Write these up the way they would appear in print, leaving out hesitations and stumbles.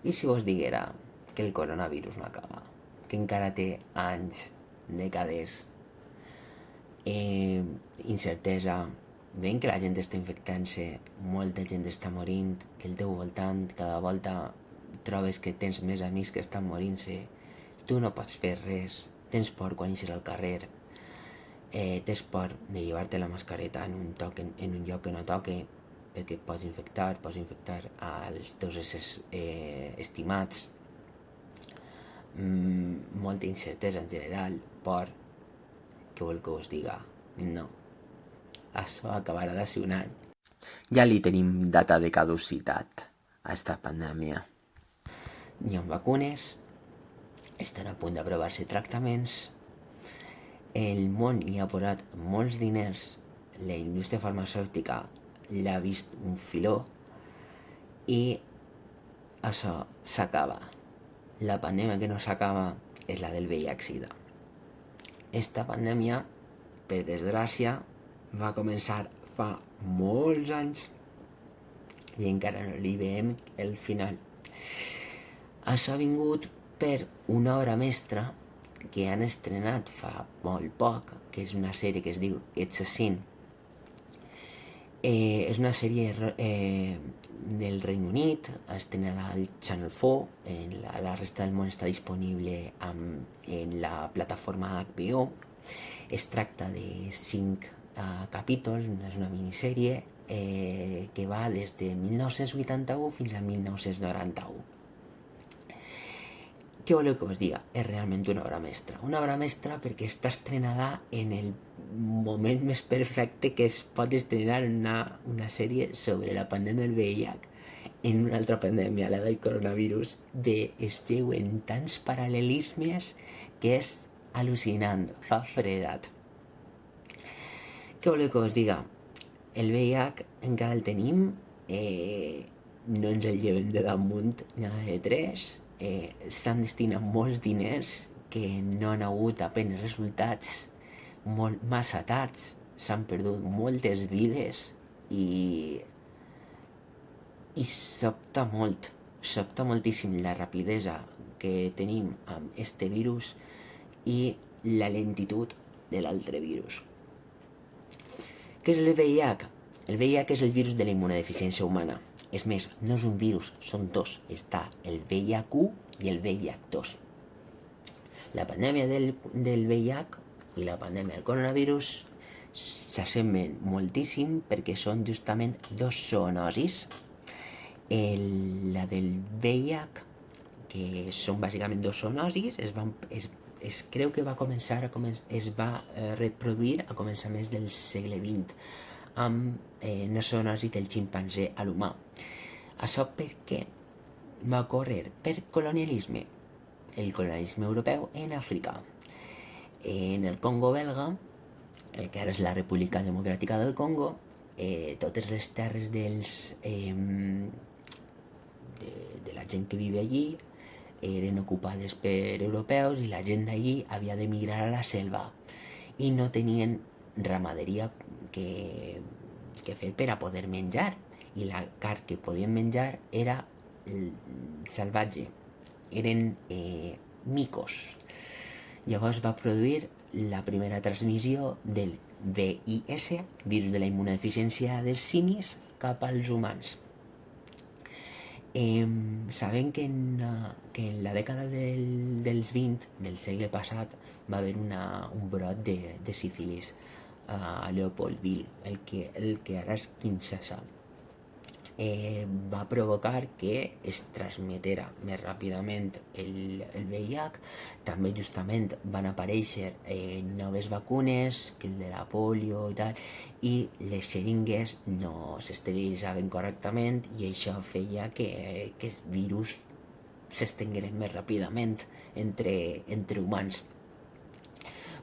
I si vos diguera que el coronavirus no acaba, que encara té anys, dècades, incertesa, veient que la gent està infectant-se, molta gent està morint, que al teu voltant cada volta trobes que tens més amics que estan morint-se, tu no pots fer res, tens por quan eixes al carrer, tens por de llevar-te la mascareta en un lloc que no toque, perquè pots infectar als teus éssers estimats, molta incertesa en general, por, què vol que us diga? No, això acabarà d'ací un any. Ja li tenim data de caducitat a esta pandèmia. Hi ha vacunes, estan a punt d'aprovar-se tractaments, el món hi ha posat molts diners, la indústria farmacèutica l'ha vist un filó i això s'acaba. La pandèmia que no s'acaba és la del VIH-Sida. Esta pandèmia, per desgràcia, va començar fa molts anys i encara no li veiem el final. Això ha vingut per una obra mestra que han estrenat fa molt poc, que és una sèrie que es diu It's a Sin. És una sèrie del Regne Unit, estrenada al Channel 4, la resta del món està disponible en la plataforma HBO. Es tracta de 5 capítols, és una minissèrie que va des de 1981 fins a 1991. Què voleu que us diga? És realment una obra mestra. Una obra mestra perquè està estrenada en el moment més perfecte que es pot estrenar una sèrie sobre la pandèmia del VIH en una altra pandèmia, la del coronavirus, es veuen tants paral·lelismes que és al·lucinant, fa fredat. Què voleu que us diga? El VIH encara el tenim, no ens el llevem de damunt nada de tres, s'han destinat molts diners que no han hagut apenas resultats, massa tards, s'han perdut moltes vides i sobta moltíssim la rapidesa que tenim amb este virus i la lentitud de l'altre virus. Què és el VIH? El VIH és el virus de la immunodeficiència humana. És més, no és un virus, són dos. Està el VIH-1 i el VIH-2. La pandèmia del VIH i la pandèmia del coronavirus s'assemblen moltíssim perquè són justament dos zoonosis. La del VIH, que són bàsicament dos zoonosis, es creu que es va reproduir a començaments del segle XX amb una zoonosi del ximpanzé a l'humà. Això per què va ocórrer? Per colonialisme. El colonialisme europeu en Àfrica. En el Congo belga, el que ara és la República Democràtica del Congo, totes les terres de la gent que vive allí eren ocupades per europeus i la gent d'allí havia d'emigrar a la selva i no tenien ramaderia que fer per a poder menjar i la carn que podien menjar era salvatge, eren micos. Llavors va produir la primera transmissió del VIS, virus de la immunodeficiència dels simis, cap als humans. Sabem que en la dècada dels 20 del segle passat va haver un brot de sífilis a Leopoldville, el que ara és Kinshasa. Va provocar que es transmetera més ràpidament el VIH. També justament van aparèixer noves vacunes, que el de la polio i tal, i les xeringues no s'esterilitzaven correctament i això feia que els virus s'estengueren més ràpidament entre humans.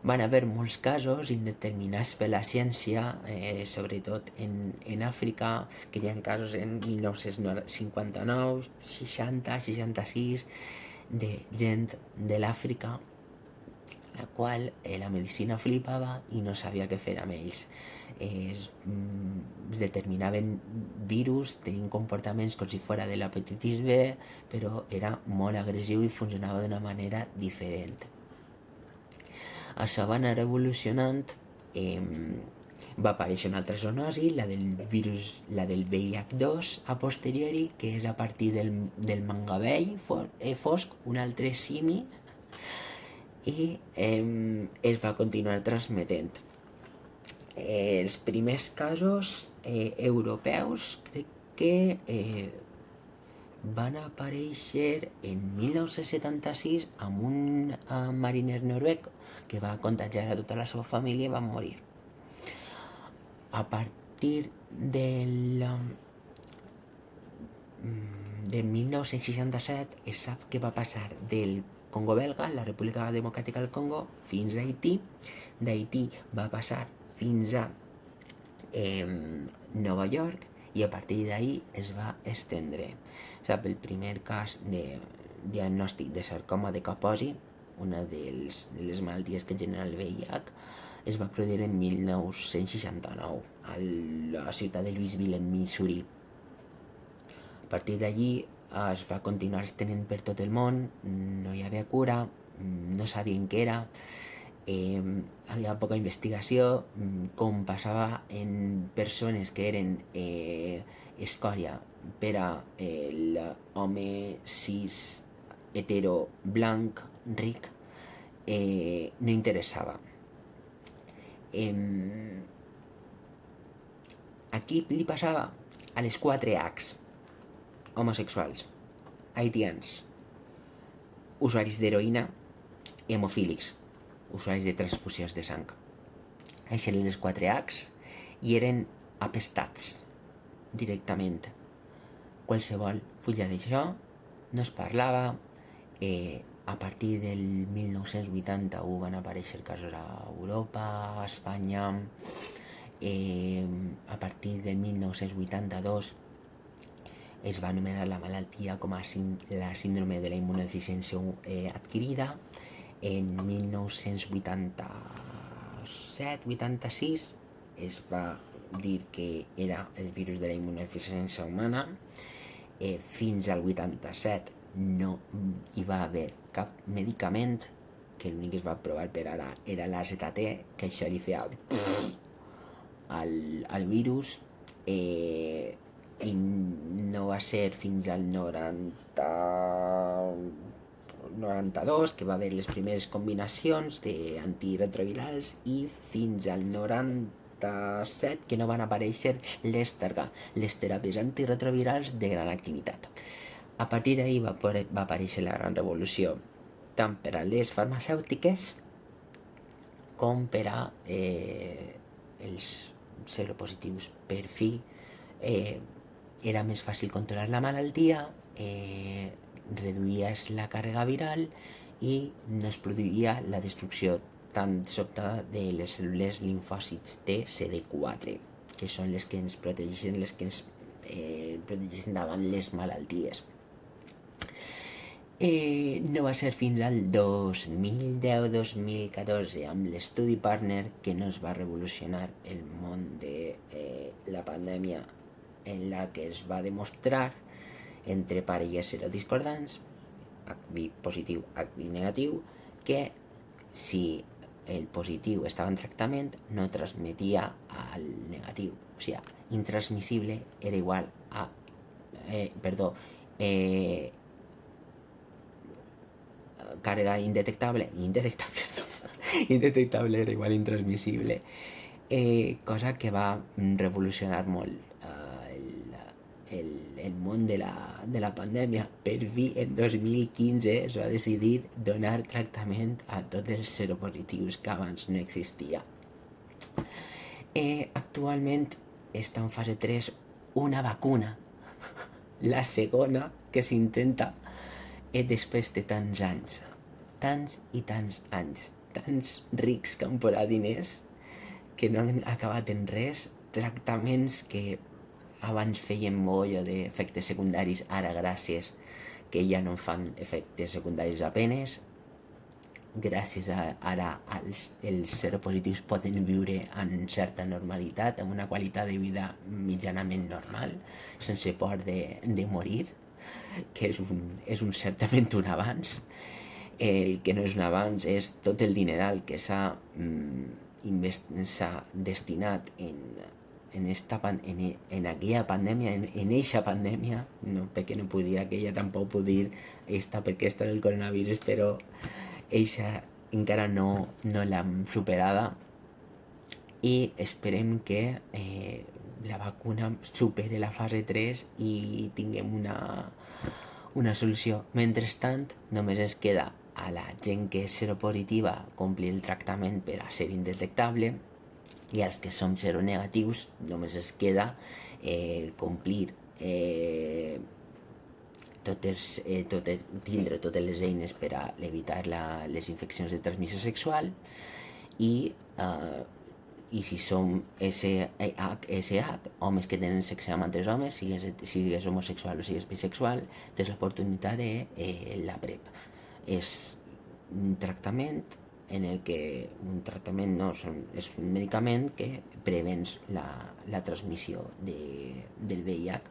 Van haver molts casos indeterminats per la ciència, sobretot en Àfrica, que hi ha casos en 1959, 60, 66, de gent de l'Àfrica, la qual la medicina flipava i no sabia què fer amb ells. es determinaven virus, tenien comportaments com si fora de l'hepatitis B, però era molt agressiu i funcionava d'una manera diferent. Això va anar evolucionant, va aparèixer una altra zoonosi, la del virus, la del VIH2 a posteriori, que és a partir del mangabell fosc, un altre simi, i es va continuar transmetent. Els primers casos europeus crec que van aparèixer en 1976 amb un mariner noruec que va contagiar a tota la seva família i van morir. A partir de 1967 es sap que va passar del Congo belga, la República Democràtica del Congo, fins a Haití. D'Haití va passar fins a Nova York i a partir d'ahir es va estendre. Sap, el primer cas de diagnòstic de sarcoma de Kaposi, una de les malalties que genera el VIH, es va produir en 1969 a la ciutat de Louisville, en Missouri. A partir d'allí es va continuar estenent per tot el món, no hi havia cura, no sabien què era, havia poca investigació, com passava en persones que eren escòria per a l'home cis hetero blanc ric, no interessava. Aquí li passava a les 4 Hs: homosexuals, haitians, usuaris d'heroïna, hemofílics, usuaris de transfusions de sang. Això eren les 4 Hs i eren apestats directament. Qualsevol fulla d'això no es parlava. A partir del 1981 van aparèixer casos a Europa, a Espanya. A partir del 1982 es va anomenar la malaltia com a la síndrome de la immunodeficiència adquirida. En 1987-86 es va dir que era el virus de la immunodeficiència humana. Fins al 87 no hi va haver cap medicament, que l'únic que es va provar per ara era l'AZT, que això li feia al virus, i no va ser fins al 92 que va haver les primeres combinacions d'antiretrovirals i fins al 97 que no van aparèixer les teràpies antiretrovirals de gran activitat. A partir d'ahir va aparèixer la gran revolució, tant per a les farmacèutiques com per a els seropositius. Per fi era més fàcil controlar la malaltia, reduïes la càrrega viral i no es produïa la destrucció tan sobtada de les cèl·lules linfòcits T CD4, que són les que ens protegeixen, davant les malalties. No va ser fins al 2010-2014 amb l'estudi Partner que no es va revolucionar el món de la pandèmia, en la que es va demostrar entre parelles serodiscordants, HIV positiu, HIV negatiu, que si el positiu estava en tractament no transmetia al negatiu. O sigui, intransmissible era igual a... càrrega indetectable era igual a intransmissible, cosa que va revolucionar molt el món de la pandèmia. Per fi, en 2015 es va decidir donar tractament a tots els seropositius que abans no existia. Actualment està en fase 3 una vacuna, la segona que s'intenta després de tants anys, tants i tants anys, tants rics que han posat diners que no han acabat en res, tractaments que abans feien mogolló d'efectes secundaris, ara gràcies que ja no fan efectes secundaris apenes, gràcies a ara els seropositius poden viure en certa normalitat, amb una qualitat de vida mitjanament normal, sense por de morir, que és certament un avanç. El que no és un avanç és tot el dineral que s'ha destinat en aquella pandèmia, en eixa pandèmia, no, perquè no puc dir aquella, tampoc puc dir esta perquè està el coronavirus, però eixa encara no l'hem superada i esperem que la vacuna supere la fase 3 i tinguem una solució. Mentrestant, només ens queda a la gent que és seropositiva complir el tractament per a ser indetectable, i als que som seronegatius només es queda complir tindre totes les eines per a evitar les infeccions de transmissió sexual i si som SH, homes que tenen sexe amb altres homes, sigues homosexual o sigues bisexual, tens l'oportunitat de la PrEP. És un tractament és un medicament que prevens la transmissió del VIH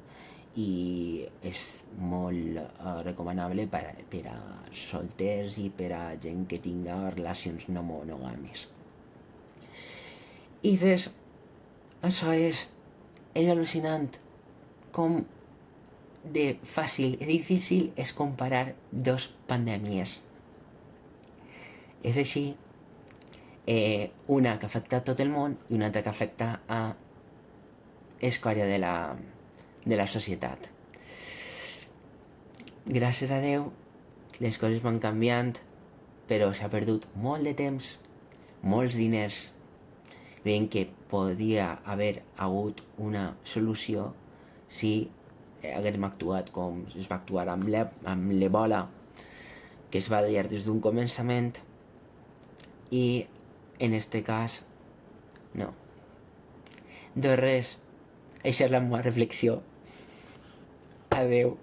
i és molt recomanable per a solters i per a gent que tinga relacions no monògames. I res, això és al·lucinant com de fàcil i difícil és comparar dos pandèmies. És així, una que afecta tot el món i una altra que afecta a escòria de la societat. Gràcies a Déu, les coses van canviant, però s'ha perdut molt de temps, molts diners, veient que podia haver hagut una solució si haguéssim actuat com es va actuar amb l'Ebola, que es va dir des d'un començament, i en este cas no. Doncs res, això és la meva reflexió. Adeu.